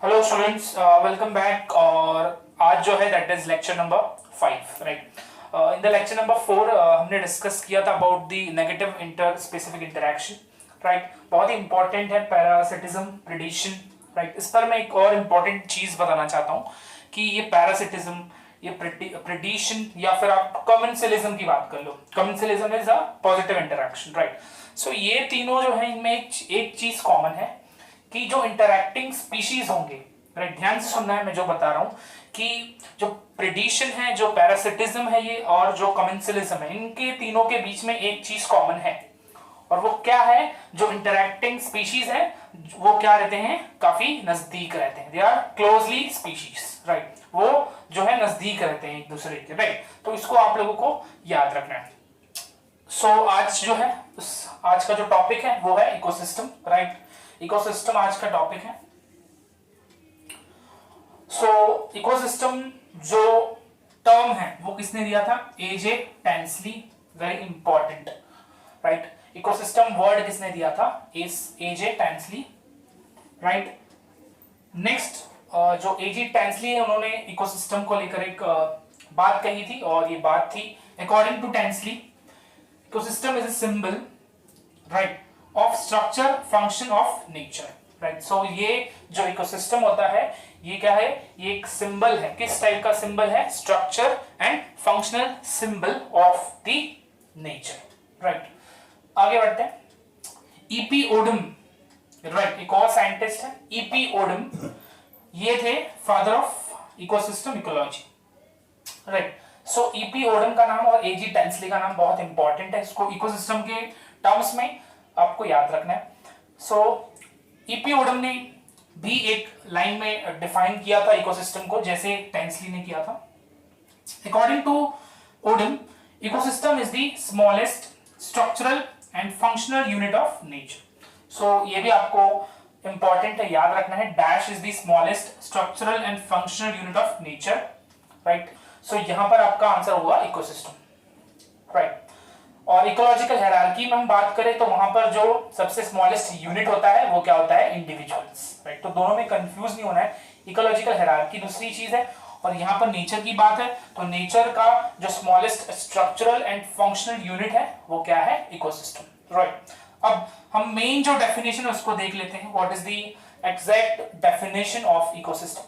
Hello students, welcome back. और आज जो है that is lecture number 5, right. In the lecture number 4 हमने डिस्कस किया था about the negative inter specific interaction, right. बहुत ही इंपॉर्टेंट है पैरासिटिज्म प्रेडिशन, राइट। इस पर मैं एक और इम्पॉर्टेंट चीज बताना चाहता हूँ कि ये पैरासिटिज्म, ये प्रेडिशन या फिर आप कमेंसलिज्म की बात कर लो। Commensalism is a positive interaction, right. So ये तीनों जो है इनमें एक चीज कॉमन है कि जो इंटरैक्टिंग स्पीशीज होंगे, राइट। ध्यान से सुनना है मैं जो बता रहा हूं कि जो प्रेडिशन है, जो पैरासिटिज्म है ये, और जो कमेंसलिज्म है, इनके तीनों के बीच में एक चीज कॉमन है। और वो क्या है? जो इंटरैक्टिंग स्पीशीज है वो क्या रहते हैं? काफी नजदीक रहते हैं। They are closely species, right. वो जो है नजदीक रहते हैं एक दूसरे के, राइट। तो इसको आप लोगों को याद रखना है। आज जो है आज का जो टॉपिक है वो है इकोसिस्टम, राइट। इकोसिस्टम आज का टॉपिक है। इकोसिस्टम जो टर्म है वो किसने दिया था? A J Tansley, very important, right. Ecosystem word किसने दिया था? A J टेंसली, right. नेक्स्ट जो एजे टेंसली है उन्होंने इकोसिस्टम को लेकर एक बात कही थी, और ये बात थी according to Tansley, ecosystem is a symbol, right, of structure function of nature, right. So ये जो इकोसिस्टम होता है ये क्या है? ये एक सिंबल है। किस टाइप का सिंबल है? Structure and functional symbol of the nature, right. आगे बढ़ते हैं। ईपी ओडम, राइट, एक और साइंटिस्ट है ईपी ओडम। ये थे father of ecosystem ecology, right. So EP Odum का नाम और एजी टेंसली का नाम बहुत इंपॉर्टेंट है। इसको इकोसिस्टम के टर्म्स में आपको याद रखना है। ईपी ओडम ने भी एक लाइन में डिफाइन किया था इकोसिस्टम को, जैसे टेंसली ने किया था। According to Odum, ecosystem is the smallest structural and functional unit of nature. ये भी आपको इंपॉर्टेंट है, याद रखना है। Dash is the smallest structural and functional unit of nature, right. यहां पर आपका आंसर होगा इकोसिस्टम, राइट। और इकोलॉजिकल हायरार्की में हम बात करें तो वहां पर जो सबसे स्मॉलेस्ट यूनिट होता है वो क्या होता है? Individuals, right. तो दोनों में कंफ्यूज नहीं होना है। इकोलॉजिकल हायरार्की दूसरी चीज है, और यहाँ पर नेचर की बात है तो नेचर का जो smallest structural and functional unit है वो क्या है? Ecosystem, right. अब हम मेन जो डेफिनेशन है उसको देख लेते हैं। What is the exact definition of ecosystem?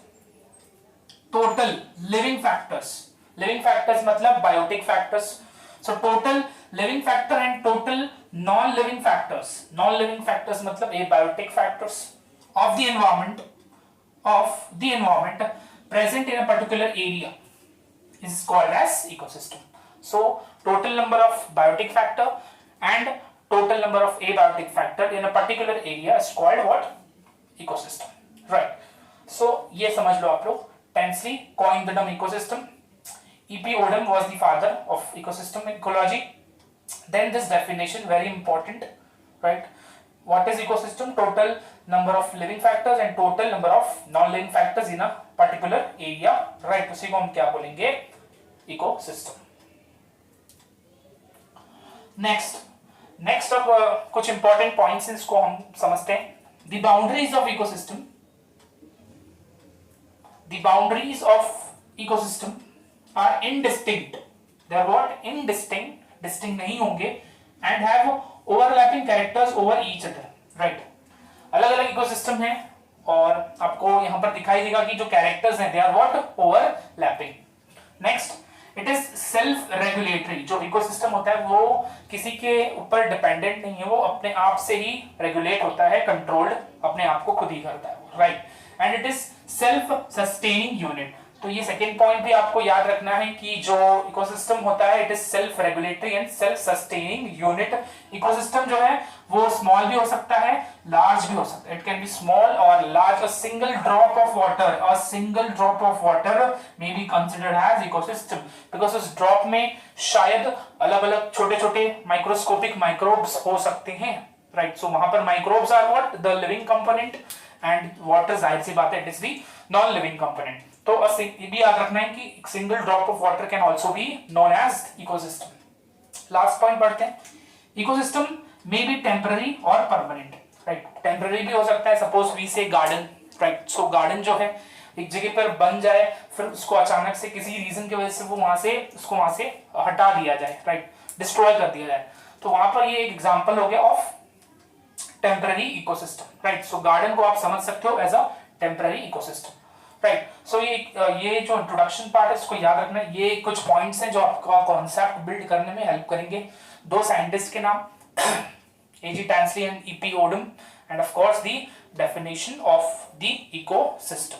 Total living factors, living factors मतलब biotic factors. Total living factor and total non living factors. Non living factors मतलब abiotic factors of the environment present in a particular area is called as ecosystem. Total number of biotic factor and total number of abiotic factor in a particular area is called what? Ecosystem, right. ये समझ लो आप लोग। Tensley coined the term ecosystem. E.P. Odum was the father of ecosystem ecology. Then this definition very important, right? What is ecosystem? Total number of living factors and total number of non-living factors in a particular area, right? उसी को हम क्या बोलेंगे? Ecosystem. Next अब कुछ important points इसको हम समझते हैं। The boundaries of ecosystem. The boundaries of ecosystem are indistinct. They are what? Indistinct. Distinct नहीं होंगे and have overlapping characters over each other, right. अलग अलग इकोसिस्टम है और आपको यहां पर दिखाई देगा कि जो कैरेक्टर्स हैं they are what? Overlapping. Next, it is self regulatory. जो इकोसिस्टम होता है वो किसी के ऊपर डिपेंडेंट नहीं है, वो अपने आप से ही रेगुलेट होता है, कंट्रोल्ड अपने आप को खुद ही करता है, right. And it is self sustaining unit. तो ये सेकेंड पॉइंट भी आपको याद रखना है कि जो इकोसिस्टम होता है it is self regulatory and self sustaining unit. Ecosystem जो है वो स्मॉल भी हो सकता है, लार्ज भी हो सकता है। इट कैन बी स्मॉल और large. A single drop of water may be considered as ecosystem, because उस ड्रॉप में शायद अलग अलग छोटे छोटे माइक्रोस्कोपिक माइक्रोब्स हो सकते हैं, राइट। वहां पर microbes are what? The living component, and water जाहिर सी बात है it is the non living component. तो ये भी याद रखना है कि single drop of water can also be known as ecosystem. Last point पढ़ते हैं। इकोसिस्टम मे बी टेम्पररी और परमानेंट, राइट। टेम्पररी भी हो सकता है, suppose we say garden, right. So garden जो है एक जगह पर बन जाए, फिर उसको अचानक से किसी रीजन की वजह से वो उसको वहां से हटा दिया जाए, राइट, डिस्ट्रॉय कर दिया जाए, तो वहां पर ये एक एग्जांपल हो गया of temporary ecosystem, right. So garden को आप समझ सकते हो as a temporary ecosystem, right. So ये जो इंट्रोडक्शन पार्ट है इसको याद रखना, ये कुछ पॉइंट्स हैं जो आपका कॉन्सेप्ट बिल्ड करने में हेल्प करेंगे। दो साइंटिस्ट के नाम A G Tansley and E P Odum, and of course the definition of the ecosystem.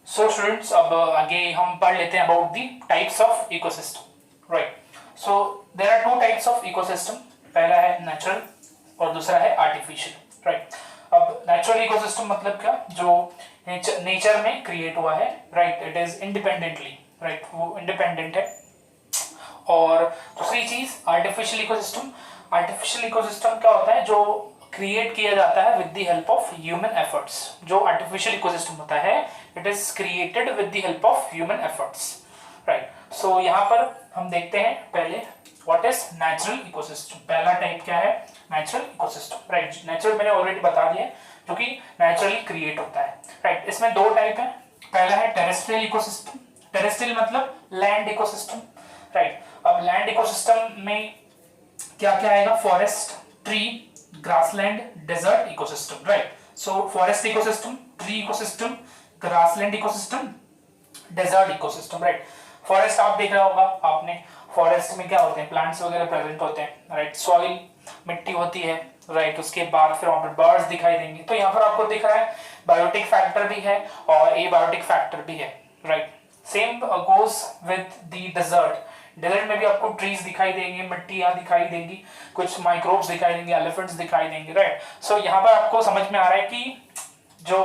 So students, अब आगे हम पढ़ लेते हैं about the types of ecosystem, right. So there are two types of ecosystem, पहला है नेचुरल और दूसरा है आर्टिफिशियल, राइट। अब नेचुरल इकोसिस्टम मतलब क्या, जो नेचर में क्रिएट हुआ है, right, it is independently, right, वो इंडिपेंडेंट है। और दूसरी चीज आर्टिफिशियल इकोसिस्टम, आर्टिफिशियल इकोसिस्टम क्या होता है, जो क्रिएट किया जाता है with the help of human efforts. जो आर्टिफिशियल इकोसिस्टम होता है it is created with the help of human efforts, right. So यहाँ पर हम देखते हैं पहले व्हाट इज नेचुरल इकोसिस्टम। पहला टाइप क्या है, नेचुरल इकोसिस्टम, राइट। नेचुरल मैंने ऑलरेडी बता दिया जो कि नेचुरली क्रिएट होता है, राइट। इसमें दो टाइप है, पहला है टेरेस्ट्रियल इकोसिस्टम, टेरेस्ट्रियल मतलब लैंड इकोसिस्टम, राइट। अब लैंड इकोसिस्टम में क्या क्या आएगा, forest, tree, grassland, desert ecosystem, right. So forest ecosystem, tree ecosystem, grassland ecosystem, desert ecosystem, right. Forest आप देख रहा होगा आपने, फॉरेस्ट में क्या होते हैं, प्लांट्स वगैरह प्रेजेंट होते हैं, राइट। सॉइल, मिट्टी होती है, राइट। उसके बाद फिर वहां पर बर्ड्स दिखाई देंगे, तो यहाँ पर आपको दिख रहा है बायोटिक फैक्टर भी है और एबायोटिक फैक्टर भी है, right. Same goes with the desert, desert में भी आपको ट्रीज दिखाई देंगे, मिट्टियां दिखाई देंगी, कुछ माइक्रोब्स दिखाई देंगे, एलिफेंट्स दिखाई देंगे, राइट। सो यहाँ पर आपको समझ में आ रहा है कि जो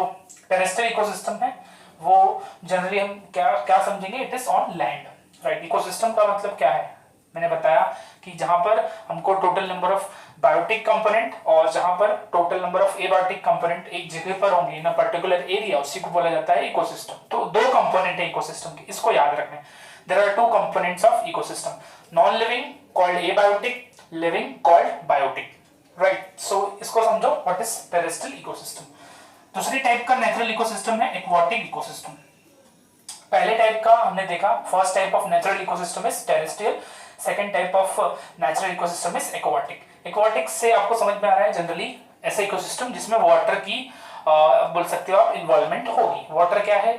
टेरेस्ट्रियल इकोसिस्टम है वो जनरली हम क्या समझेंगे, it is on land, right. Ecosystem का मतलब क्या है, मैंने बताया कि जहां पर हमको total number of biotic component और जहां पर total number of abiotic component एक जगह पर होंगे इन अ पर्टिकुलर एरिया, उसी को बोला जाता है इकोसिस्टम। तो दो कंपोनेंट है इकोसिस्टम के, इसको याद रखना है। There are two components of ecosystem, non-living called abiotic, living called biotic, right? So इसको समझो what is terrestrial ecosystem। दूसरी टाइप का नेचुरल इकोसिस्टम है एक्वाटिक इकोसिस्टम। पहले टाइप का हमने देखा, first type of natural ecosystem is terrestrial, second type of natural ecosystem is aquatic. Aquatic से आपको समझ में आ रहा है जनरली ऐसा इकोसिस्टम जिसमें वाटर की बोल सकते हो आप इन्वॉल्वमेंट होगी। वाटर क्या है,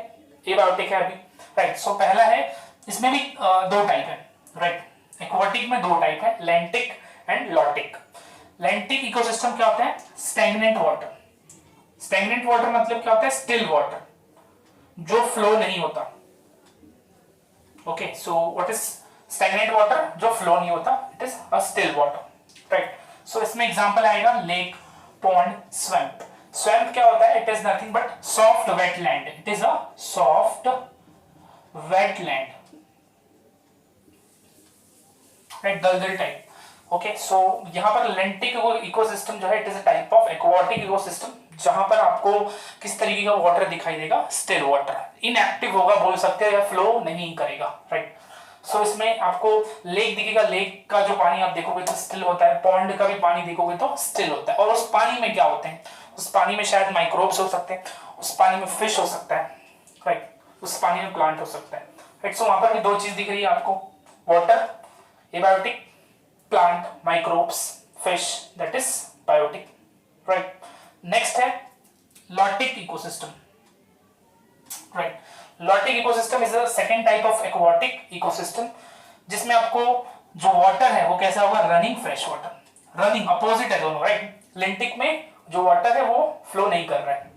एबायोटिक है अभी, राइट। सो पहला है, इसमें भी दो टाइप है, राइट। एक्वाटिक में दो टाइप है, lentic and lotic. Lentic ecosystem क्या होता है, स्टैग्नेंट वाटर। स्टैग्नेंट वाटर मतलब क्या होता है, स्टिल वाटर, जो फ्लो नहीं होता। Okay, so what is stagnant water, जो फ्लो नहीं होता, it is a still water, right. So इसमें एग्जांपल आएगा लेक, पॉन्ड, स्वैम्प। स्वैम्प क्या होता है, it is nothing but soft wetland, it is a soft wetland, right, दलदल type. Okay, सो यहाँ पर लैंटिक इकोसिस्टम जो है it is a type of aquatic ecosystem, जहां पर आपको किस तरीके का वाटर दिखाई देगा, स्टिल वाटर, इनएक्टिव होगा बोल सकते हैं, या फ्लो नहीं करेगा, राइट। सो इसमें आपको लेक दिखेगा, लेक का जो पानी आप देखोगे तो स्टिल होता है, पॉन्ड का भी पानी देखोगे तो स्टिल होता है। और उस पानी में क्या होते हैं, उस पानी में शायद माइक्रोब्स हो सकते हैं, उस पानी में फिश हो सकता है, राइट, उस पानी में प्लांट हो सकता है, राइट। सो वहां पर भी दो चीज दिख रही है आपको, water abiotic, plant microbes, fish that is biotic, right. Next है lotic ecosystem, right. Lotic ecosystem is a second type of aquatic ecosystem, जिसमें आपको जो वाटर है वो कैसा होगा, running fresh water, running opposite है दोनों, राइट। लिंटिक में जो वाटर है वो फ्लो नहीं कर रहा है,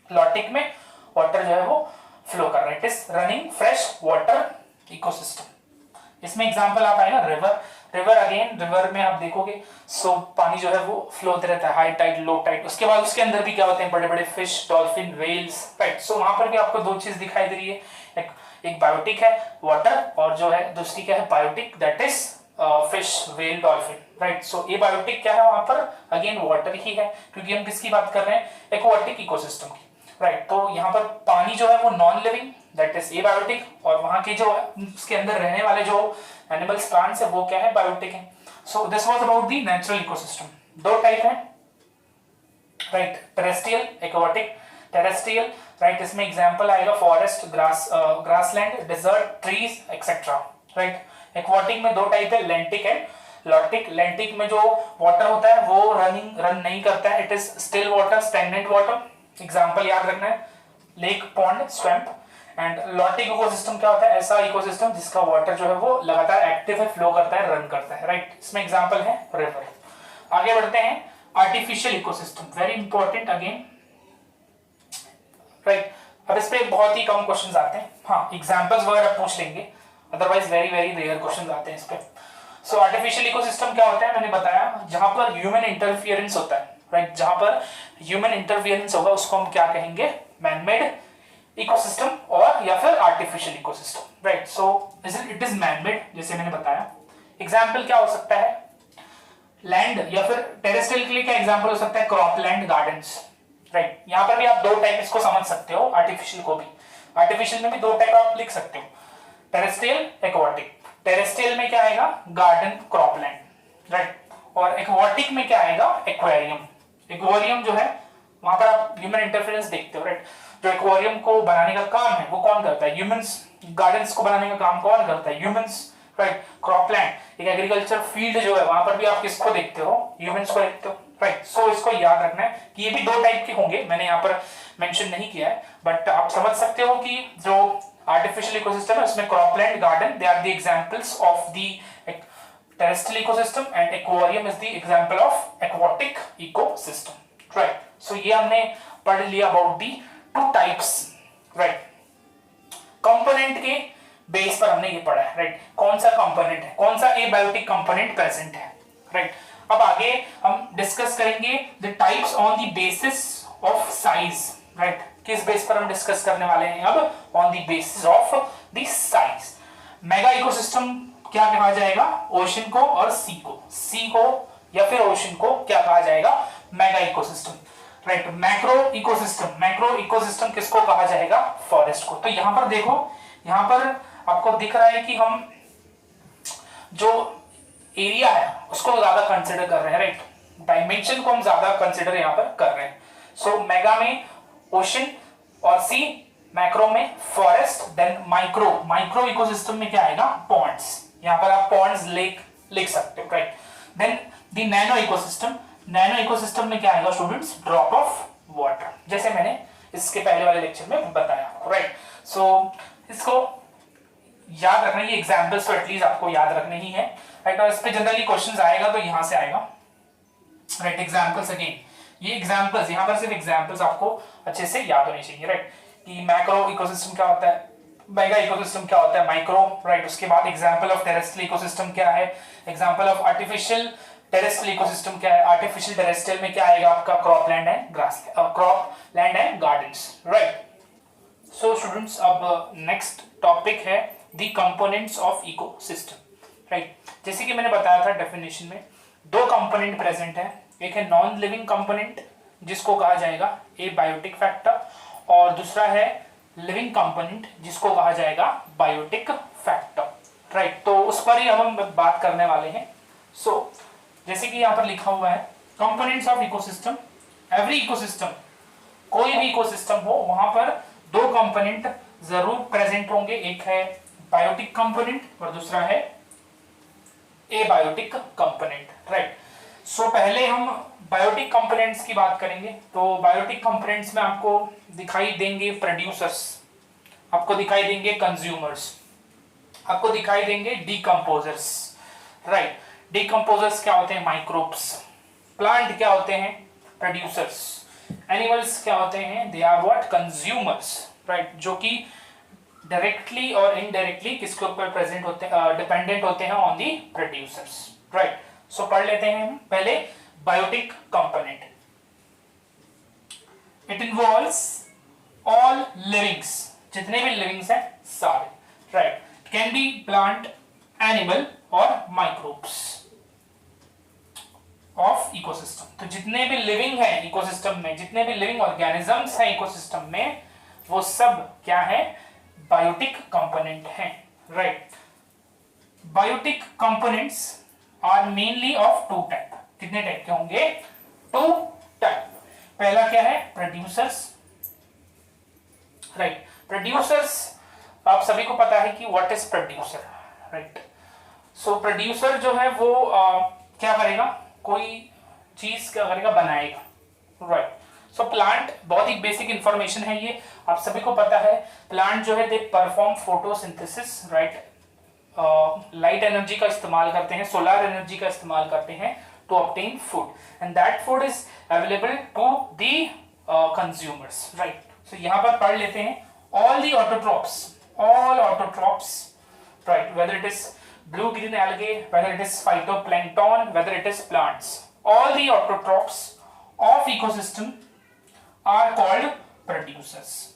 लॉटिक में वाटर जो है वो फ्लो कर रहा है, it is running fresh water ecosystem. इसमें एग्जांपल आप आएगा रिवर, रिवर अगेन, रिवर में आप देखोगे सो पानी जो है वो फ्लो होते रहता है, हाई टाइड, लो टाइड। उसके बाद उसके अंदर भी क्या होते हैं, बड़े बड़े फिश, डॉल्फिन, वेल्स, राइट। सो वहां पर भी आपको दो चीज दिखाई दे रही है, एक बायोटिक है वाटर, और जो है दूसरी क्या है, biotic, that is fish, whale, dolphin, right. So abiotic क्या है, वहां पर अगेन वाटर ही है, क्योंकि हम किसकी बात कर रहे हैं, एक्वाटिक इकोसिस्टम की, राइट। तो यहाँ पर पानी जो है वो non living, that is abiotic, और वहां के जो उसके अंदर रहने वाले जो एनिमल्स, प्लांट्स है वो क्या है, बायोटिक है। So this was about the natural ecosystem. दो टाइप है, right, terrestrial, aquatic. Terrestrial, right, इसमें एग्जांपल आएगा forest, grassland, desert, trees etcetera, right. Aquatic में दो टाइप है, लेंटिक एंड लॉटिक। लेंटिक में जो वाटर होता है वो रन नहीं करता है, it is still water, stagnant water. Example याद रखना है, lake, pond, swamp. And lotic ecosystem क्या होता है, ऐसा इकोसिस्टम जिसका वाटर जो है वो लगातार एक्टिव है, फ्लो करता है, रन करता है, राइट। इसमें एग्जांपल है रिवर। आगे बढ़ते हैं, artificial ecosystem, very important again, right. अब इस पे बहुत ही कम क्वेश्चंस आते हैं, हाँ एग्जांपल्स वगैरह पूछ लेंगे, otherwise very very rare questions आते हैं इस पे। सो आर्टिफिशियल इकोसिस्टम क्या होता है, मैंने बताया जहां पर ह्यूमन इंटरफियरेंस होता है, राइट। जहां पर ह्यूमन इंटरफियरेंस होगा उसको हम क्या कहेंगे, मैनमेड इकोसिस्टम और या फिर artificial ecosystem, right. So it is manmade, जैसे मैंने बताया। एग्जाम्पल क्या हो सकता है, लैंड या फिर टेरेस्ट्रियल के लिए क्या एग्जाम्पल हो सकता है, क्रॉपलैंड, गार्डन्स, राइट। यहां पर भी आप दो टाइप इसको समझ सकते हो, आर्टिफिशियल को भी, आर्टिफिशियल में भी दो टाइप आप लिख सकते हो, टेरेस्ट्रियल, एक्वाटिक। टेरेस्ट्रियल में क्या आएगा, गार्डन, क्रॉपलैंड, राइट। और एक्वाटिक में क्या आएगा, एक्वेरियम। एक्वेरियम जो है वहां पर आप ह्यूमन इंटरफेरेंस देखते हो, राइट। जो एक्वेरियम को बनाने का काम है वो कौन करता है, ह्यूमंस। गार्डन्स को बनाने का काम कौन करता है, ह्यूमंस, राइट। क्रॉपलैंड एक एग्रीकल्चर फील्ड जो है वहां पर भी आप किसको देखते हो, ह्यूमंस को देखते हो, राइट। सो इसको याद रखना है कि ये भी दो टाइप के होंगे, मैंने यहाँ पर मेंशन नहीं किया है, बट आप समझ सकते हो कि जो आर्टिफिशियल इकोसिस्टम है उसमें cropland, garden, they are the examples of the terrestrial ecosystem and aquarium is the example of aquatic ecosystem, right. So ये हमने पढ़ लिया about the two types, right. Component के बेस पर हमने ये पढ़ा है, राइट। कौन सा कंपोनेंट है, कौन सा एबायोटिक कंपोनेंट प्रेजेंट है, राइट। अब आगे हम डिस्कस करेंगे the types on the basis of size, right. किस बेस पर हम डिस्कस करने वाले हैं अब, on the basis of the size. Mega ecosystem क्या कहा जाएगा, ओशन को और सी को या फिर ओशन को क्या कहा जाएगा, mega ecosystem, right. Macro ecosystem किसको कहा जाएगा, फॉरेस्ट को। तो यहां पर देखो, यहां पर आपको दिख रहा है कि हम जो एरिया है उसको ज्यादा कंसिडर कर रहे हैं, राइट। डायमेंशन को हम ज्यादा कंसिडर यहां पर कर रहे हैं। सो मेगा में ओशन और सी, मैक्रो में फॉरेस्ट, देन माइक्रो इकोसिस्टम में क्या आएगा, पॉन्ड्स। यहां पर आप पॉन्ड्स लेक लिख सकते हो, right. Then the nano ecosystem में क्या आएगा स्टूडेंट्स, ड्रॉप ऑफ वाटर, जैसे मैंने इसके पहले वाले लेक्चर में बताया, राइट। सो इसको याद रखना, ये एग्जांपल्स तो एटलीस्ट आपको याद रखने ही है, राइट। और इस पे जनरली क्वेश्चंस आएगा तो यहां से आएगा, राइट। एग्जांपल्स अगेन, ये एग्जांपल्स यहां पर सिर्फ एग्जांपल्स आपको अच्छे से याद होने चाहिए, राइट। कि मैक्रो इकोसिस्टम क्या होता है, मेगा इकोसिस्टम क्या होता है, माइक्रो, राइट। उसके बाद एग्जांपल ऑफ टेरेस्ट्रियल इकोसिस्टम क्या है, example of artificial terrestrial ecosystem क्या है, आर्टिफिशियल टेरेस्ट्रियल में क्या आएगा आपका, cropland and cropland and gardens, right. So students अब नेक्स्ट टॉपिक है the components of ecosystem, right. जैसे कि मैंने बताया था डेफिनेशन में, दो कंपोनेंट प्रेजेंट है, एक है नॉन लिविंग कंपोनेंट जिसको कहा जाएगा एबायोटिक फैक्टर, और दूसरा है लिविंग कंपोनेंट जिसको कहा जाएगा बायोटिक फैक्टर, राइट। तो उस पर ही हम बात करने वाले हैं। सो जैसे कि यहां पर लिखा हुआ है, components of ecosystem, every ecosystem, कोई भी इकोसिस्टम हो वहां पर दो कंपोनेंट जरूर प्रेजेंट होंगे, एक है बायोटिक कंपोनेंट और दूसरा है एबायोटिक कंपोनेंट, राइट। सो पहले हम बायोटिक कंपोनेंट्स की बात करेंगे। तो बायोटिक कंपोनेंट्स में आपको दिखाई देंगे प्रोड्यूसर्स, आपको दिखाई देंगे कंज्यूमर्स, आपको दिखाई देंगे डीकंपोजर्स, राइट। डीकंपोजर्स क्या होते हैं, माइक्रोब्स। प्लांट क्या होते हैं, प्रोड्यूसर्स। एनिमल्स क्या होते हैं, they are what, consumers, right. जो कि डायरेक्टली और इनडायरेक्टली किसके ऊपर प्रेजेंट होते हैं, डिपेंडेंट होते हैं on the producers, right. So पढ़ लेते हैं हम पहले biotic component. It involves all livings, जितने भी लिविंग्स हैं सारे, right. Can be plant, animal और माइक्रोब्स ऑफ इकोसिस्टम। तो जितने भी लिविंग है इकोसिस्टम में, जितने भी लिविंग ऑर्गेनिजम्स हैं इकोसिस्टम में, वो सब क्या है, बायोटिक कंपोनेंट हैं, right. Biotic components are mainly of two type. कितने टाइप के होंगे, टू टाइप। पहला क्या है, प्रोड्यूसर्स, राइट। प्रोड्यूसर्स, आप सभी को पता है कि what is producer, right. So producer जो है वो क्या करेगा, कोई चीज क्या करेगा, बनाएगा, राइट। सो प्लांट, बहुत ही बेसिक इंफॉर्मेशन है ये, आप सभी को पता है। प्लांट जो है they perform photosynthesis, right. Light energy का इस्तेमाल करते हैं, सोलर एनर्जी का इस्तेमाल करते हैं to obtain food, and that food is available to the consumers, right. So यहाँ पर पढ़ लेते हैं, all the autotrophs, all autotrophs, right, whether it is blue green algae, whether it is phytoplankton, whether it is plants, all the autotrophs of ecosystem are called producers.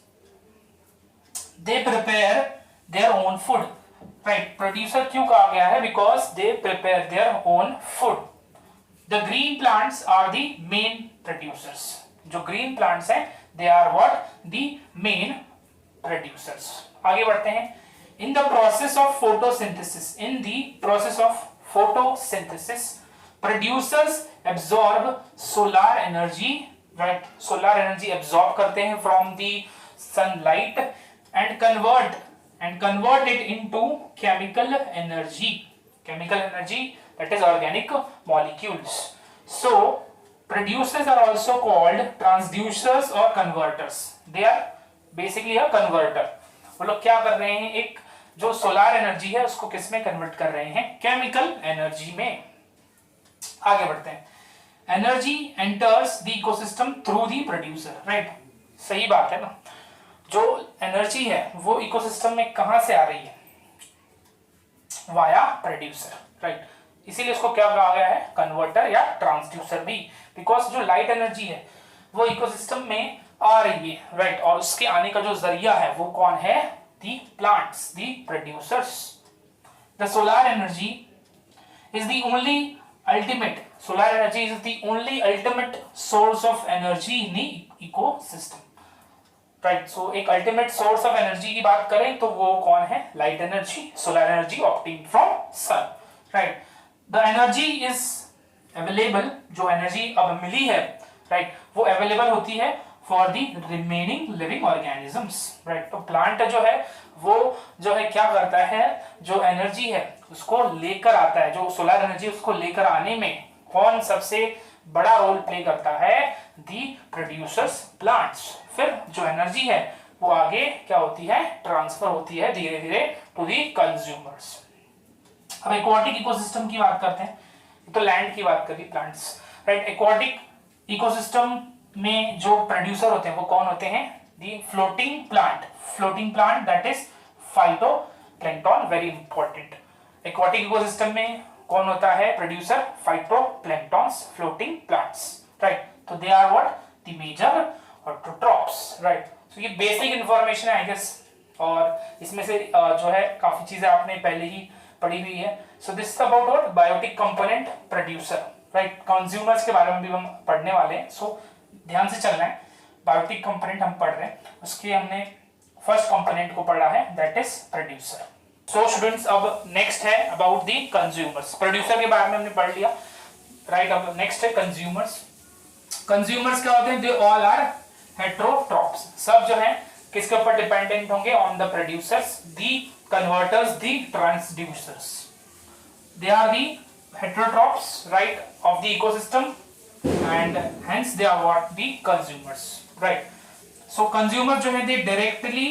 They prepare their own food, right. Producer क्यों कहा गया है, because they prepare their own food. The green plants are the main producers. जो green plants हैं, they are what, the main producers. आगे बढ़ते हैं। In the process of photosynthesis, in the process of photosynthesis, producers absorb solar energy, right? Solar energy absorb करते हैं from the sunlight and convert it into chemical energy. Chemical energy, that is organic molecules. So producers are also called transducers or converters. They are basically a converter. वो लोग क्या कर रहे हैं, एक जो सोलर एनर्जी है उसको किस में कन्वर्ट कर रहे हैं, केमिकल एनर्जी में। आगे बढ़ते हैं। Energy enters the ecosystem through the producer, right. सही बात है ना, जो एनर्जी है वो इकोसिस्टम में कहां से आ रही है, वाया प्रोड्यूसर, राइट। इसीलिए उसको क्या कहा गया है, कन्वर्टर या ट्रांसड्यूसर भी, बिकॉज जो लाइट एनर्जी है वो इकोसिस्टम में आ रही है, राइट। और उसके आने का जो जरिया है वो कौन है, the plants, the producers. The solar energy is the only ultimate, solar energy is the only ultimate source of energy in ecosystem, right. So एक अल्टीमेट सोर्स ऑफ एनर्जी की बात करें तो वो कौन है, light energy, solar energy obtained from sun, right. The energy is available, जो energy अब मिली है, राइट, वो अवेलेबल होती है for the remaining living organisms, right. तो प्लांट जो है वो जो है क्या करता है, जो एनर्जी है उसको लेकर आता है, जो सोलर एनर्जी उसको लेकर आने में कौन सबसे बड़ा रोल प्ले करता है, दी प्रोड्यूसर्स, प्लांट्स। फिर जो एनर्जी है वो आगे क्या होती है, ट्रांसफर होती है धीरे धीरे टू दी कंज्यूमर्स। अब एक्वाटिक इकोसिस्टम की बात करते हैं, तो लैंड की बात करी, प्लांट्स, राइट। एक्वाटिक इकोसिस्टम में जो प्रोड्यूसर होते हैं वो कौन होते हैं, the floating plant that is phytoplankton, very important. Aquatic ecosystem में कौन होता है producer, phytoplanktons, floating plants, right. तो they are what, the major autotrophs, right. So ये बेसिक इंफॉर्मेशन है आई गेस, और इसमें से जो है काफी चीजें आपने पहले ही पढ़ी हुई है। So this is about what, biotic component, producer, right. Consumers के बारे में भी हम पढ़ने वाले हैं, सो ध्यान से चलना है। बायोटिक कंपोनेंट हम पढ़ रहे हैं, उसके हमने फर्स्ट कंपोनेंट को पढ़ा है, that is producer. So students, अब नेक्स्ट है अबाउट दी कंज्यूमर्स। प्रोड्यूसर के बारे में हमने पढ़ लिया, राइट। अब नेक्स्ट है कंज्यूमर्स। कंज्यूमर्स क्या होते हैं, दे ऑल आर हेटेरोट्रॉप्स, सब जो है किसके ऊपर डिपेंडेंट होंगे, on the producers, the converters, the transducers. They are the heterotrophs, right, of the ecosystem, and hence they are what, the consumers, right. So consumer जो है they directly,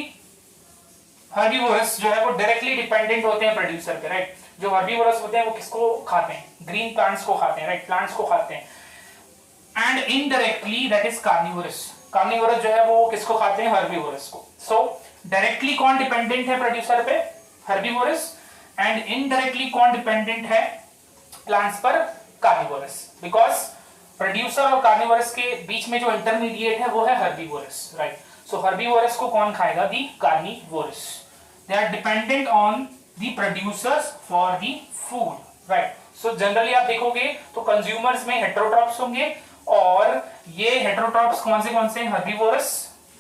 herbivores जो है वो directly dependent होते हैं producer पे, right. जो herbivores होते हैं वो किसको खाते हैं, ग्रीन प्लांट्स को खाते हैं, राइट, प्लांट्स को खाते हैं। And indirectly that is carnivorous, carnivorous जो है वो किसको खाते हैं, herbivores को। सो डायरेक्टली कौन डिपेंडेंट है प्रोड्यूसर पे, herbivores, एंड इनडायरेक्टली कौन डिपेंडेंट है प्लांट्स पर, कार्निवोरस। बिकॉज प्रोड्यूसर और कार्निवोरस के बीच में जो इंटरमीडिएट है वो है हर्बीवोरस, राइट। सो हर्बीवोरस को कौन खाएगा, the carnivorous. They are dependent on the producers for the food, right. So generally आप देखोगे तो कंज्यूमर्स में हेटेरोट्रॉप्स होंगे, और ये हेटेरोट्रॉप्स कौन से herbivorous,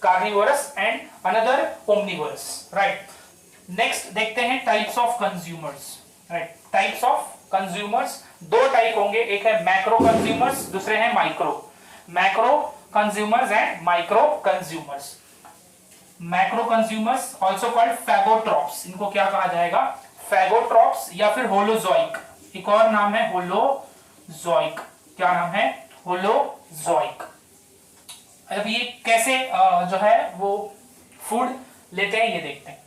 carnivorous and another omnivorous, right. Next देखते हैं types of consumers, right. Types of consumers दो टाइप होंगे, एक है मैक्रो कंज्यूमर्स, दूसरे हैं micro. Macro consumers and micro consumers. Macro consumers also called phagotrophs, इनको क्या कहा जाएगा, फैगोट्रॉप्स या फिर होलोजोइक, एक और नाम है होलोजोइक, क्या नाम है, होलोजोइक। अब ये कैसे जो है वो फूड लेते हैं ये देखते हैं।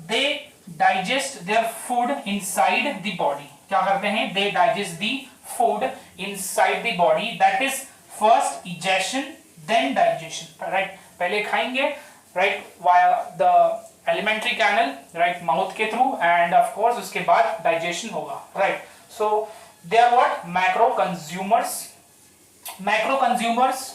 They digest their food inside the body, क्या करते हैं, they digest the food inside the body, that is first ingestion then digestion, right, पहले खाएंगे, right, via the alimentary canal, right, mouth के थ्रू, एंड ऑफ कोर्स उसके बाद digestion होगा, right. So they are what, macro consumers. Macro consumers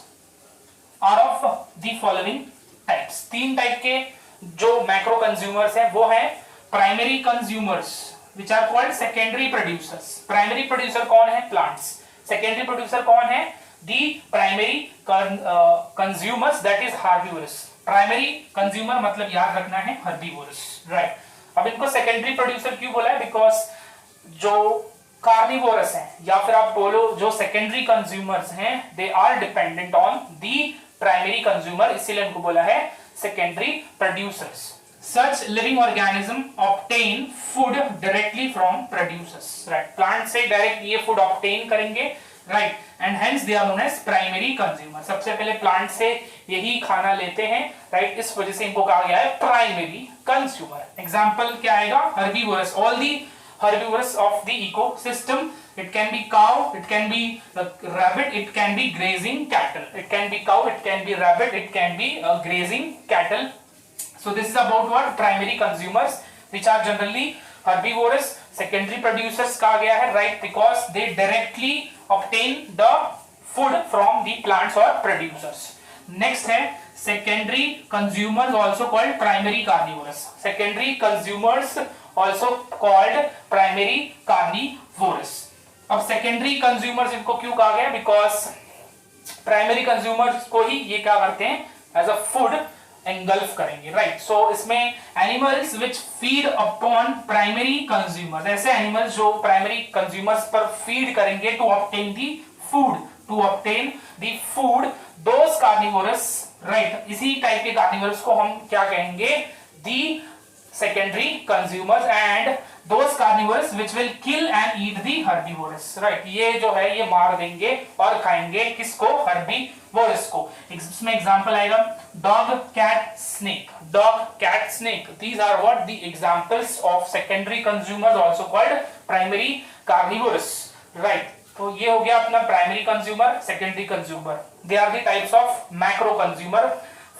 are of the following types, तीन type के जो macro consumers हैं वो है primary consumers which are called secondary producers. Primary producer कौन है, प्लांट्स। सेकेंडरी प्रोड्यूसर कौन है, the primary consumers, that is herbivorous. Primary consumer मतलब याद रखना है हर्बीवोरस, राइट। अब इनको सेकेंडरी प्रोड्यूसर क्यों बोला है, बिकॉज जो कार्निवोरस है या फिर आप बोलो जो सेकेंडरी कंज्यूमर्स हैं, they are dependent on the primary consumer, इसीलिए इनको बोला है secondary producers. Such living organism obtain food directly from producers, right? Plant से direct ये food obtain करेंगे, right? And hence they are known as primary consumer. सबसे पहले plant से यही खाना लेते हैं, right? इस वजह से इनको कहा गया है primary consumer. Example क्या आएगा, herbivores. All the herbivores of the ecosystem. It can be cow, it can be rabbit, it can be grazing cattle. It can be cow, it can be rabbit, it can be grazing cattle. So this is about what, primary consumers, which are generally herbivorous. Secondary producers कहा गया है, right, because they directly obtain the food from the plants or producers. Next है secondary consumers, also called primary carnivorous. Secondary consumers also called primary carnivorous. अब secondary consumers इनको क्यों कहा गया, because primary consumers को ही ये क्या करते हैं, as a food engulf करेंगे, राइट। सो इसमें animals which feed upon primary consumers, ऐसे एनिमल्स जो प्राइमरी कंज्यूमर्स पर फीड करेंगे to obtain the food, to obtain the food, those carnivorous, right, इसी टाइप के कार्निवोरस को हम क्या कहेंगे, the secondary consumers, and those carnivorous which will kill and eat the herbivorous, right, ये जो है ये मार देंगे और खाएंगे किसको, हर्बीवोरस को। इसमें एग्जांपल आएगा dog, cat, snake. Dog, cat, snake. These are what the examples of secondary consumers, also called primary carnivores. Right. तो ये हो गया अपना primary consumer, secondary consumer. They are the types of macro consumer.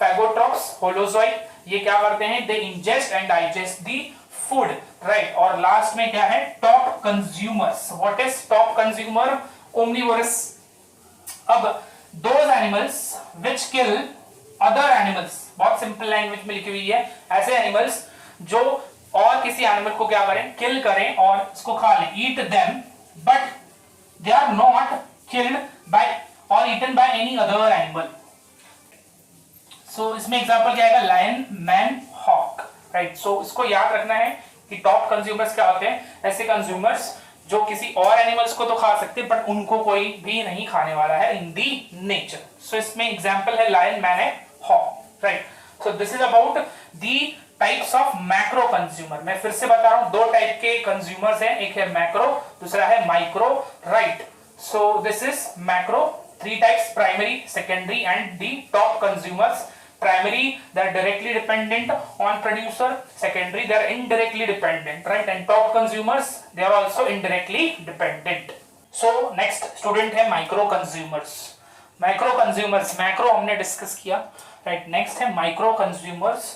Phagotrophs, holozoic. ये क्या करते हैं? They ingest and digest the food. Right. और last में क्या है? Top consumers. What is top consumer? Omnivorous. अब those animals which kill other animals, बहुत सिंपल लैंग्वेज में लिखी हुई है, ऐसे एनिमल्स जो और किसी एनिमल को क्या करें, किल करें और इसको खा लें, eat them, but they are not killed by और eaten by any other animal. So इसमें एग्जांपल क्या आएगा, lion, man, hawk, right. So इसको याद रखना है कि टॉप कंज्यूमर्स क्या होते हैं, ऐसे कंज्यूमर्स जो किसी और एनिमल्स को तो खा सकते हैं बट उनको कोई भी नहीं खाने वाला है इन दी नेचर। सो इसमें एग्जांपल है लायन, मैन है, hawk, right. So this is about the types of macro consumer. मैं फिर से बता रहा हूं, दो टाइप के कंज्यूमर्स हैं, एक है मैक्रो, दूसरा है micro, right. So this is macro, three types, primary, secondary and the top consumers. Primary, they are directly dependent on producer. Secondary, they are indirectly dependent, right? And top consumers, they are also indirectly dependent. So next student है micro consumers. Micro consumers, macro हमने discuss किया, right? Next है micro consumers.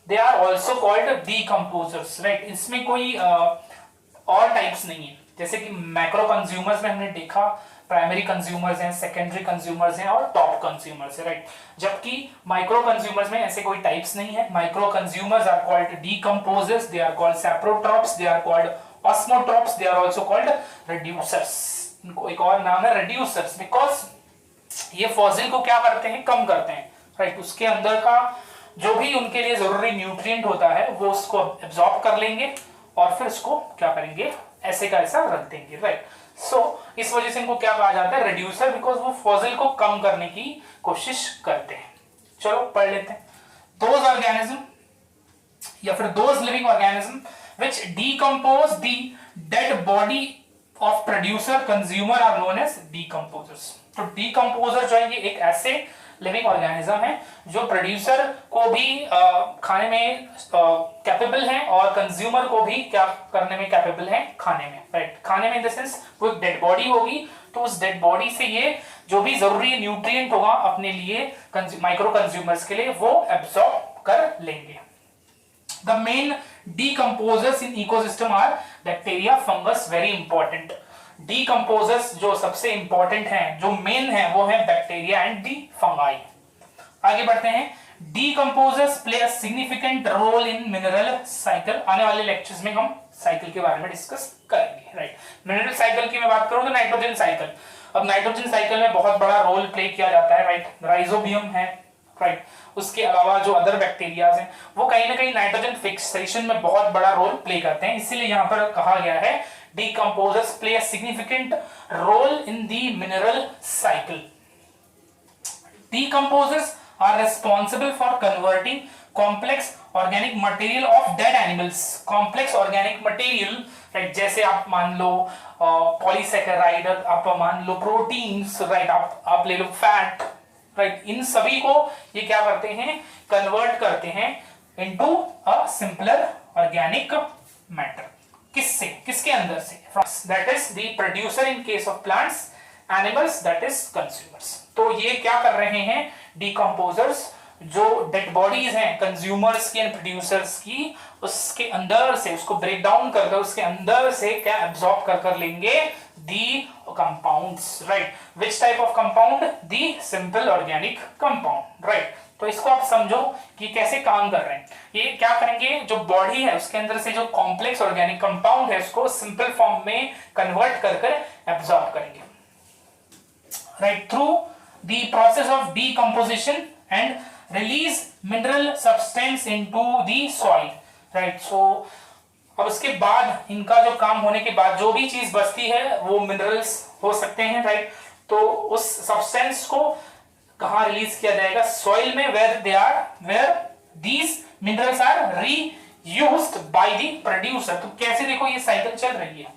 They are also called decomposers, right? इसमें कोई और types नहीं है, जैसे कि macro consumers में हमने देखा प्राइमरी कंज्यूमर्स हैं, सेकेंडरी कंज्यूमर्स हैं और टॉप कंज्यूमर्स हैं, राइट। जबकि माइक्रो कंज्यूमर्स में ऐसे कोई टाइप्स नहीं है। Micro consumers are called decomposers, they are called saprotrophs, they are called osmotrophs, they are also called reducers. इनको एक और नाम है रिड्यूसर्स, बिकॉज ये फॉसिल को क्या करते हैं, कम करते हैं, राइट। उसके अंदर का जो भी उनके लिए जरूरी न्यूट्रिएंट होता है वो उसको एब्जॉर्ब कर लेंगे और फिर उसको क्या करेंगे, ऐसे का ऐसा रख देंगे, राइट। सो इस वजह से इनको क्या कहा जाता है, रिड्यूसर, बिकॉज वो फॉसिल को कम करने की कोशिश करते हैं। चलो पढ़ लेते हैं। दोज ऑर्गेनिज्म या फिर those living organism which decompose the dead body of producer consumer are known as decomposers. तो डीकम्पोजर जो है ये एक ऐसे लिविंग ऑर्गेनिज्म है जो प्रोड्यूसर को भी खाने में कैपेबल है और कंज्यूमर को भी क्या करने में कैपेबल है, खाने में, राइट। खाने में इन द सेंस वो एक डेड बॉडी होगी तो उस डेड बॉडी से ये जो भी जरूरी न्यूट्रिएंट होगा अपने लिए माइक्रो कंज्यूमर्स के लिए वो एब्सॉर्ब कर लेंगे। The main decomposers in ecosystem are bacteria, fungus, very important। decomposers जो सबसे इंपॉर्टेंट हैं, जो मेन है वो है बैक्टीरिया एंड दी फंगाई। आगे बढ़ते हैं। decomposers play a significant role in mineral cycle। आने वाले लेक्चर्स में हम साइकिल के बारे में डिस्कस करेंगे, राइट। मिनरल साइकिल की मैं बात करूं तो नाइट्रोजन साइकिल। अब नाइट्रोजन साइकिल में बहुत बड़ा रोल प्ले किया जाता है, राइट। राइजोबियम है, राइट। उसके अलावा जो अदर बैक्टीरियाज हैं वो कहीं ना कहीं नाइट्रोजन फिक्सेशन में बहुत बड़ा रोल प्ले करते हैं, इसीलिए यहां पर कहा गया है decomposers play a significant role in the mineral cycle। decomposers are responsible for converting complex organic material of dead animals। complex organic material, right, जैसे आप मान लो पॉलीसेकेराइड, आप मान लो प्रोटीन्स, राइट, आप ले लो फैट, राइट, इन सभी को ये क्या करते हैं, कन्वर्ट करते हैं into a simpler organic matter. किससे, किसके अंदर से, that is the producer in case of plants, animals that is consumers. तो ये क्या कर रहे हैं डीकम्पोजर्स, जो डेड बॉडीज हैं कंज्यूमर्स की एंड प्रोड्यूसर्स की, उसके अंदर से उसको ब्रेक डाउन करकर उसके अंदर से क्या एब्सॉर्ब कर लेंगे, the compounds, right. Which type of compound, the simple organic compound, right. तो इसको आप समझो कि कैसे काम कर रहे हैं। ये क्या करेंगे, जो बॉडी है उसके अंदर से जो कॉम्प्लेक्स ऑर्गेनिक कंपाउंड है उसको सिंपल फॉर्म में कन्वर्ट कर एब्सॉर्ब करेंगे, right, through the process of decomposition and release mineral substance into the soil, right। so अब इसके बाद इनका जो काम होने के बाद जो भी चीज बचती है वो मिनरल्स हो सकते हैं, राइट। तो उस सब्सटेंस को कहां रिलीज किया जाएगा, सॉइल में, where these minerals are reused by the producer। तो कैसे देखो ये साइकिल चल रही है,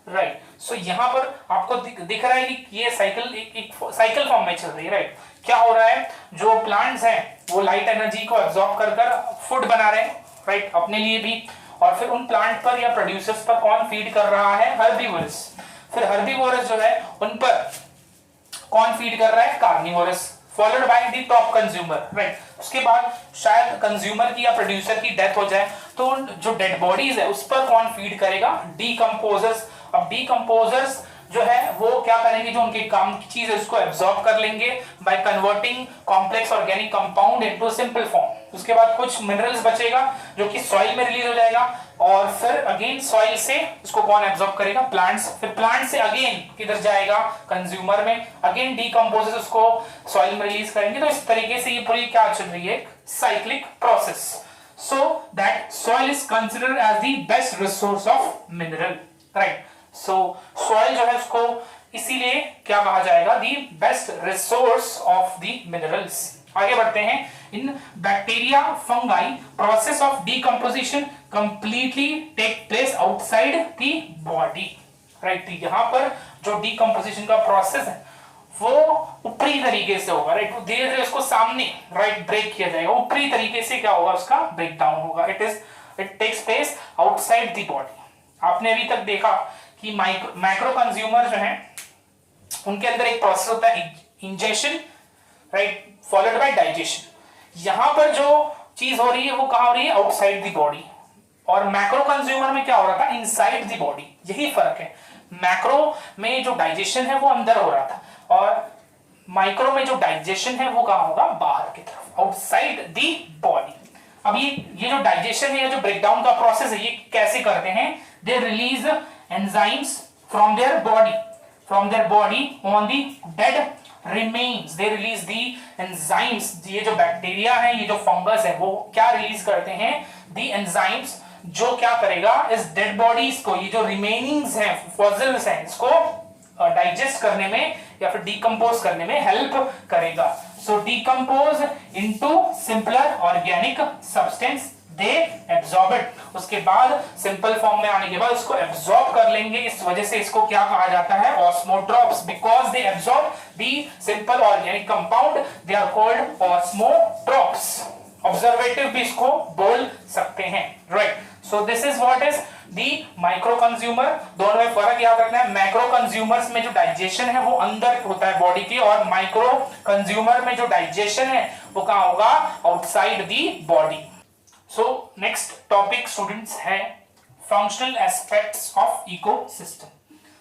राइट। सो यहां पर आपको दिख रहा है कि ये साइकिल एक साइकिल फॉर्म में चल रही है, राइट। क्या हो रहा है, जो प्लांट्स हैं वो लाइट एनर्जी को एब्जॉर्ब कर फूड बना रहे हैं, राइट, अपने लिए भी, और फिर उन प्लांट पर या प्रोड्यूसर्स पर कौन फीड कर रहा है, हर्बीवोरस। फिर हर्बीवोरस जो है उन पर कौन फीड कर रहा है, carnivorous, followed by the top consumer, right. उसके बाद शायद कंज्यूमर की या प्रोड्यूसर की डेथ हो जाए तो जो डेड बॉडीज है उस पर कौन फीड करेगा, डीकम्पोजर्स। अब डीकम्पोजर्स जो है वो क्या करेंगे, जो उनके काम की चीज है उसको एब्सॉर्ब कर लेंगे by converting complex organic compound into simple form. उसके बाद कुछ मिनरल्स बचेगा जो कि सॉइल में रिलीज हो जाएगा, और फिर अगेन सॉइल से उसको कौन एब्सॉर्ब करेगा, प्लांट्स। फिर प्लांट से अगेन किधर जाएगा, कंज्यूमर में, अगेन डीकम्पोजर्स उसको सॉइल में रिलीज करेंगे। तो इस तरीके से ये पूरी क्या चल रही है, cyclic process. So that soil is considered as the best resource of mineral, right. So soil जो है उसको इसीलिए क्या कहा जाएगा, the best resource of the minerals. आगे बढ़ते हैं। In bacteria fungi process of decomposition completely take place outside the body, right. यहां पर जो डीकम्पोजिशन का प्रोसेस है वो ऊपरी तरीके से होगा, राइट। धीरे धीरे उसको सामने, राइट, ब्रेक किया जाएगा, ऊपरी तरीके से क्या होगा, उसका ब्रेक डाउन होगा। It takes place outside the body. आपने अभी तक देखा कि मैक्रो कंज्यूमर जो है उनके अंदर एक प्रोसेस होता है ingestion, right, followed by digestion. यहां पर जो चीज हो रही है वो कहां हो रही है, आउटसाइड द बॉडी, और मैक्रो कंज्यूमर में क्या हो रहा था, इनसाइड द बॉडी। यही फर्क है, मैक्रो में जो डाइजेशन है वो अंदर हो रहा था और माइक्रो में जो डाइजेशन है वो कहां होगा, बाहर की तरफ, आउटसाइड द बॉडी। अब ये जो डाइजेशन है या जो ब्रेकडाउन का प्रोसेस है ये कैसे करते हैं, they release enzymes from their body on the dead remains। they release the enzymes। ये जो बैक्टीरिया है, ये जो फंगस है, वो क्या रिलीज करते हैं, the enzymes, जो क्या करेगा, इस डेड बॉडीज को, ये जो रिमेनिंग्स हैं, फॉसिल्स हैं, इसको डाइजेस्ट करने में या फिर डिकम्पोज करने में हेल्प करेगा। So decompose into simpler organic substance, they absorb it, उसके बाद सिंपल फॉर्म में आने के बाद उसको एब्जॉर्ब कर लेंगे। इस वजह से इसको क्या कहा जाता है, osmotrophs, because they absorb the simple organic compound, they are called osmotrophs. Absorptive भी इसको बोल सकते हैं, right. So this is what is the micro consumer. दोनों में फर्क याद रखना है, मैक्रो कंज्यूमर्स में जो डाइजेशन है वो अंदर होता है बॉडी के, और माइक्रो कंज्यूमर में जो डाइजेशन है वो कहां होगा, outside the body. So next topic students है functional aspects of ecosystem,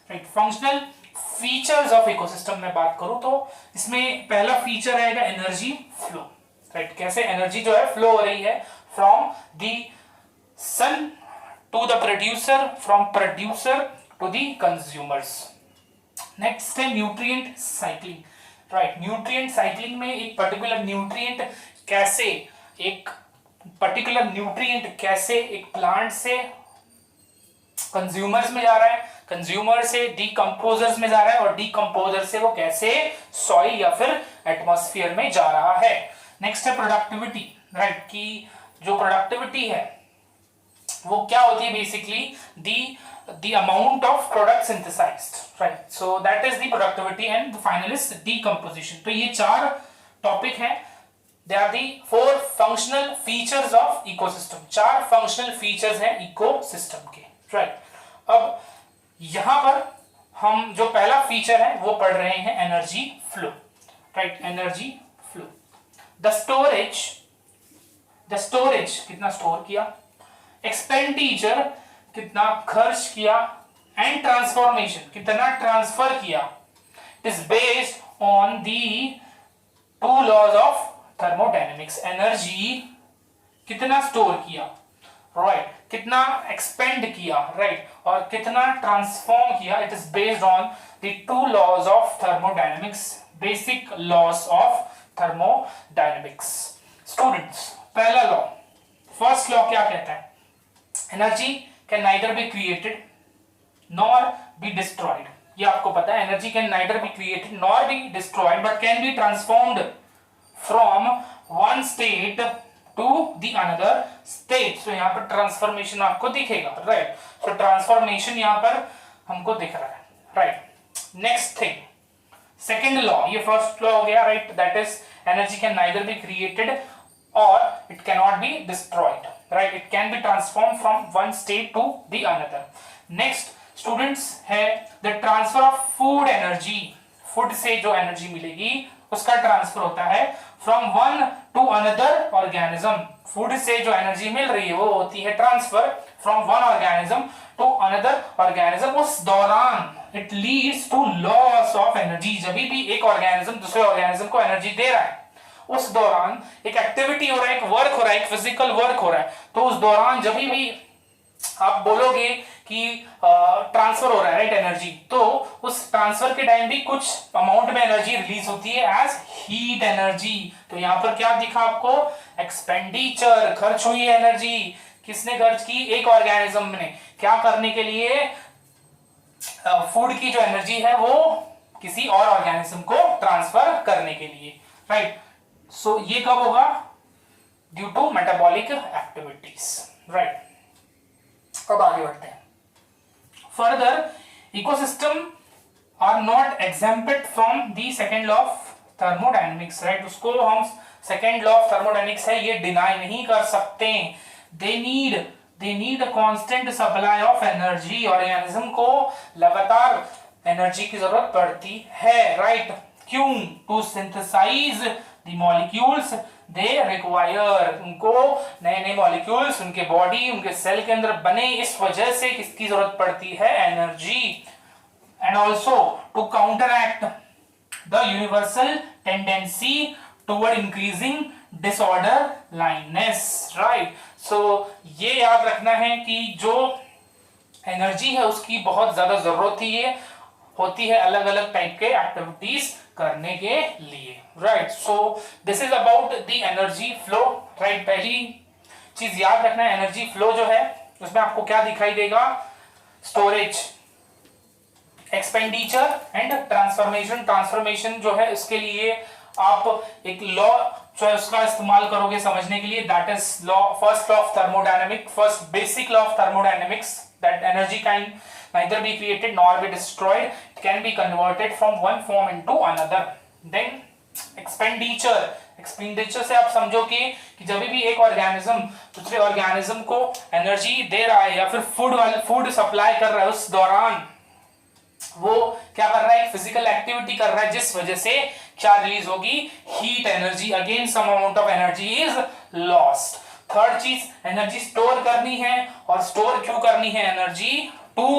right. Functional features of ecosystem में बात करूं तो इसमें पहला फीचर रहेगा एनर्जी फ्लो, राइट। कैसे एनर्जी जो है फ्लो हो रही है from the sun to the producer, from producer to the consumers. Next है nutrient cycling, right. Nutrient cycling में एक पर्टिकुलर न्यूट्रिएंट कैसे एक प्लांट से कंज्यूमर्स में जा रहा है, कंज्यूमर से डिकम्पोजर्स में जा रहा है, और डिकम्पोजर से वो कैसे सॉइल या फिर एटमॉस्फेयर में जा रहा है। नेक्स्ट है प्रोडक्टिविटी, राइट। कि जो प्रोडक्टिविटी है वो क्या होती है, basically the amount of product synthesized, right? So that is the productivity, and the final is decomposition. तो ये 4 टॉपिक हैं, they are the 4 functional features of ecosystem। 4 functional features हैं ecosystem के, right? अब यहां पर हम जो पहला फीचर है वो पढ़ रहे हैं energy flow, right. Energy flow, the storage कितना स्टोर किया, एक्सपेंडिचर कितना खर्च किया, एंड ट्रांसफॉर्मेशन कितना ट्रांसफर किया, is based on the 2 laws of thermodynamics. Energy कितना स्टोर किया, राइट, कितना एक्सपेंड किया, राइट, और कितना ट्रांसफॉर्म किया, it is based on the 2 laws of thermodynamics, basic laws of thermodynamics. Students, पहला लॉ, फर्स्ट लॉ क्या कहता है, energy can neither be created nor be destroyed. ये आपको पता है, energy can neither be created nor be destroyed but can be transformed from one state to the another state. So यहां पर transformation आपको दिखेगा, राइट। सो ट्रांसफॉर्मेशन यहां पर हमको दिख रहा है, right. Next thing, second law, ये फर्स्ट लॉ हो गया, right, that is energy can neither be created or it cannot be destroyed, right? It can be transformed from one state to the another. Next students है the transfer of food energy, food से जो energy मिलेगी उसका transfer होता है from one to another organism। food से जो energy मिल रही है वो होती है transfer from one organism to another organism। उस दौरान it leads to loss of energy। जब भी एक organism दूसरे organism को energy दे रहा है, उस दौरान एक एक्टिविटी हो रहा है, एक वर्क हो रहा है, एक फिजिकल वर्क हो रहा है, तो उस दौरान जब भी आप बोलोगे कि ट्रांसफर हो रहा है, राइट, एनर्जी, तो उस ट्रांसफर के टाइम भी कुछ अमाउंट में एनर्जी रिलीज होती है एज हीट एनर्जी। तो यहां पर क्या दिखा आपको, एक्सपेंडिचर, खर्च हुई एनर्जी, किसने खर्च की, एक ऑर्गेनिज्म ने, क्या करने के लिए, फूड की जो एनर्जी है वो किसी और ऑर्गेनिज्म को ट्रांसफर करने के लिए, राइट। सो ये कब होगा, due to metabolic activities, right. अब आगे बढ़ते हैं, further ecosystem are not exempted from the second law of thermodynamics, right. उसको हम सेकेंड लॉ ऑफ थर्मोडायनेमिक्स है ये डिनाई नहीं कर सकते। They need a constant supply of energy, organism को लगातार एनर्जी की जरूरत पड़ती है, राइट। क्यों, to synthesize the molecules they require, उनको नए नए मॉलिक्यूल्स उनके बॉडी उनके सेल के अंदर बने, इस वजह से किसकी जरूरत पड़ती है, energy. And also to counteract the universal tendency toward increasing disorderliness, right. So ये याद रखना है कि जो एनर्जी है उसकी बहुत ज्यादा जरूरत होती है अलग अलग टाइप के एक्टिविटीज करने के लिए, right. So this is about the energy flow, right. पहली चीज याद रखना है, एनर्जी फ्लो जो है उसमें आपको क्या दिखाई देगा, storage, expenditure and transformation. Transformation जो है उसके लिए आप एक लॉ जो है उसका इस्तेमाल करोगे समझने के लिए, that is law, first law of thermodynamic, first basic law of thermodynamics, that energy can neither be created nor be destroyed, it can be converted from one form into another. Then expenditure से आप समझो कि जब भी एक organism दूसरे organism को energy दे रहा है या फिर फूड सप्लाई कर रहा है, उस दौरान वो क्या कर रहा है, फिजिकल एक्टिविटी कर रहा है, जिस वजह से क्या रिलीज होगी, heat energy, again some amount of energy is lost. Third चीज, एनर्जी स्टोर करनी है, और स्टोर क्यों करनी है energy, to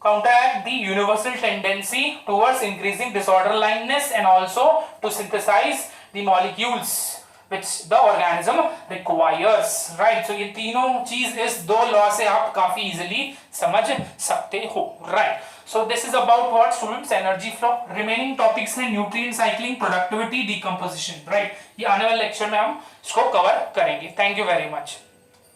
counteract the universal tendency towards increasing disorderliness and also to synthesize the molecules which the organism requires, right? So ये तीनों चीज इस दो लॉ से आप काफी इजीली समझ सकते हो, right? So this is about what students, energy flow. Remaining topics हैं nutrient cycling, productivity, decomposition, right? ये आने वाले लेक्चर में हम इसको कवर करेंगे। Thank you very much.